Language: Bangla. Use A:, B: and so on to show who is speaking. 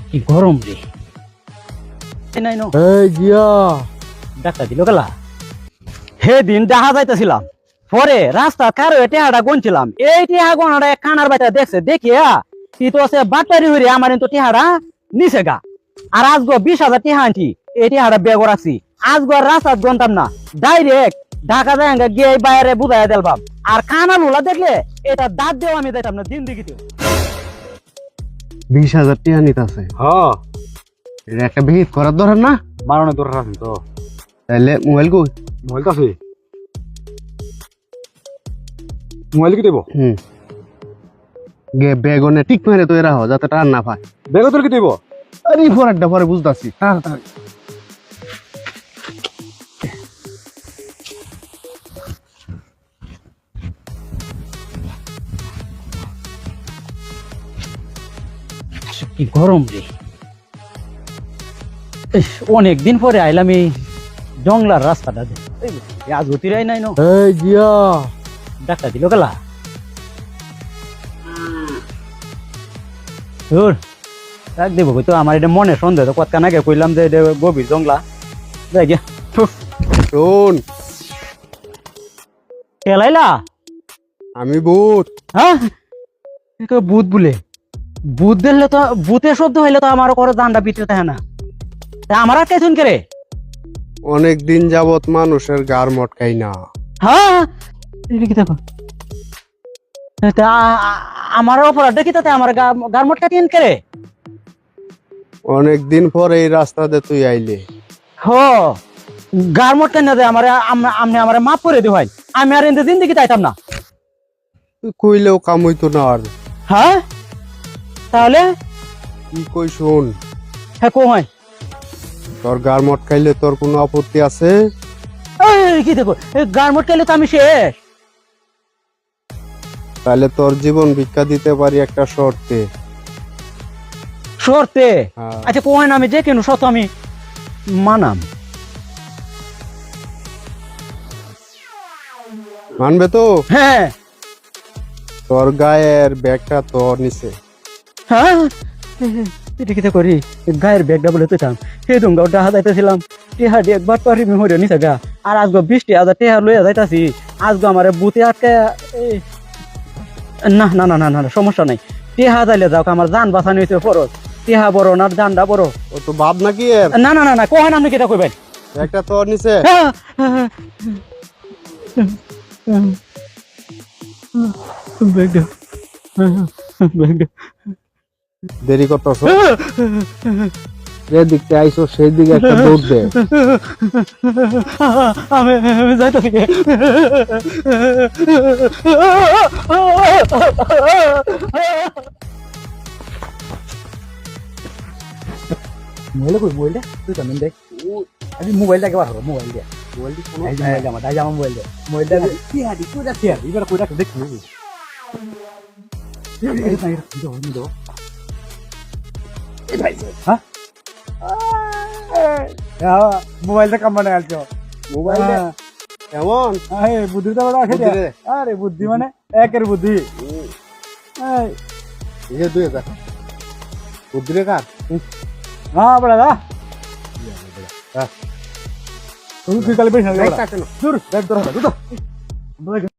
A: কি গরম রে নাই নো
B: এই জিয়া
A: ডাক্তার দিল গেলা হে দিন দেখা যাইতেছিলাম পরে রাস্তা কারো টেহাটা গুনছিলাম এই টেহা গোনাটা কানার বাইটা দেখছে দেখিয়া কি তো আছে বাটারি হইরে আমার তো টেহাটা নিচে গা আর আজগো 20,000 টেহা আনছি এই টেহাটা বেগ রাখছি আজগো রাস্তা গনতাম না ডাইরেক্ট ঢাকা যায় গিয়ে বাইরে বুঝাইয়া দেলবাম আর কানা লুলা দেখলে এটা দাঁত দেও আমি যাইতাম না জিন্দিগিতে
B: 20,000 টাকা নিতেছে
C: হ্যাঁ
B: এটা একটা বিহিত করার দরকার না
C: বারণের দরকার আছে তো
B: তাহলে মোবাইল কই
C: মোবাইল তো আছে মোবাইল কি দেবো
B: গে বেগনে ঠিক মেরে তো এরা হ যাতে টান না পায়
C: বেগ তোর কি দেবো
B: আরে ফোরটা পরে বুঝতাছি তাড়াতাড়ি
A: কি গরম রে অনেকদিন পরে আইলাম এই জংলার রাস্তাটা আজ গতিরাই নাই নো
B: এই জিয়া
A: ডাক্তার দিল গেলা ডাক দেবো তো আমার এটা মনে সন্দেহ তো কতক্ষণ আগে কইলাম যে এটা গভীর জংলা যাই গিয়া
B: শোন
A: খেলাইলা
B: আমি ভূত
A: হ্যাঁ ভূত বলে ভূত দিলে তো ভূতের শব্দ হইলে তো আমার করে জানটা পিঠে থাকে না তা আমার আর কেছুন কে রে
B: অনেক দিন যাবত মানুষের গার মটকাই না
A: হ্যাঁ কি দেখো তা আমার অপরাধ কি তাতে আমার গারমট কাটিয়েন কে রে
B: অনেক দিন পর এই রাস্তাতে তুই আইলে
A: হো গারমট কেন দে আমার আমনে আমারে মাফ করে দি ভাই আমি আর এতে জিন্দেগি চাইতাম না
B: তুই কইলেও কাম হইতো না আর
A: হ্যাঁ তাহলে
B: কি কই শোন
A: হ্যাঁ কো হয়
B: তোর গার মটকাইলে তোর কোনো আপত্তি আছে
A: এই কি দেখো গারমট কেলে তো আমি শেষ
B: তাহলে তোর জীবন ভিক্ষা দিতে পারি একটা শর্তে
A: শর্তে
B: হ্যাঁ।
A: আচ্ছা কো হয় না আমি যে কেন শত আমি মানাম
B: মানবে তো
A: হ্যাঁ
B: তোর গায়ের ব্যাগটা তোর নিচে
A: হ্যাঁ এটা কিতা করি গায়ের ব্যাগটা বলে তুইতাম সেই দুম গাও ডাহা যাইতেছিলাম টেহা দিয়ে একবার পারি হইরে নিছে গা আর আজগো 20,000 টেহা লইয়া যাইতাছি আজগো আমারে বুতে আটকে না না না না না সমস্যা নাই টেহা যাইলে যাও আমার জান বাঁচানি হইছে ফরজ টেহা বড় না জানটা বড়
B: ও তো বাপ নাকি এর
A: না না না না কোহান আপনি কিতা কইবেন
B: একটা তোর নিচে
A: ব্যাগটা ব্যাগটা
B: দেরি করতেছ যে দিকতে আইসো সেই দিকে একটা দৌড় দে
A: আমি যাইতেছি মোবাইল কই মোবাইলটা তুই কেমন দেখ আমি মোবাইলটাকে বার করো মোবাইল দিয়ে মোবাইলটি কোন মোবাইল আমার দাই আমার মোবাইল দিয়ে মোবাইলটা কি হাদি তুই যাচ্ছি এবার কইরা দেখ নি এই ভাই দাও এই ভাই হ্যাঁ মোবাইলটা কাম বানায় আলছো
B: মোবাইল কেমন
A: আরে বুদ্ধি তো বড় আছে আরে বুদ্ধি মানে একের বুদ্ধি এই
B: ये 2000 उधरे का
A: হ্যাঁ বড় দা তুই কাল বেশ না দূর দেখ দূর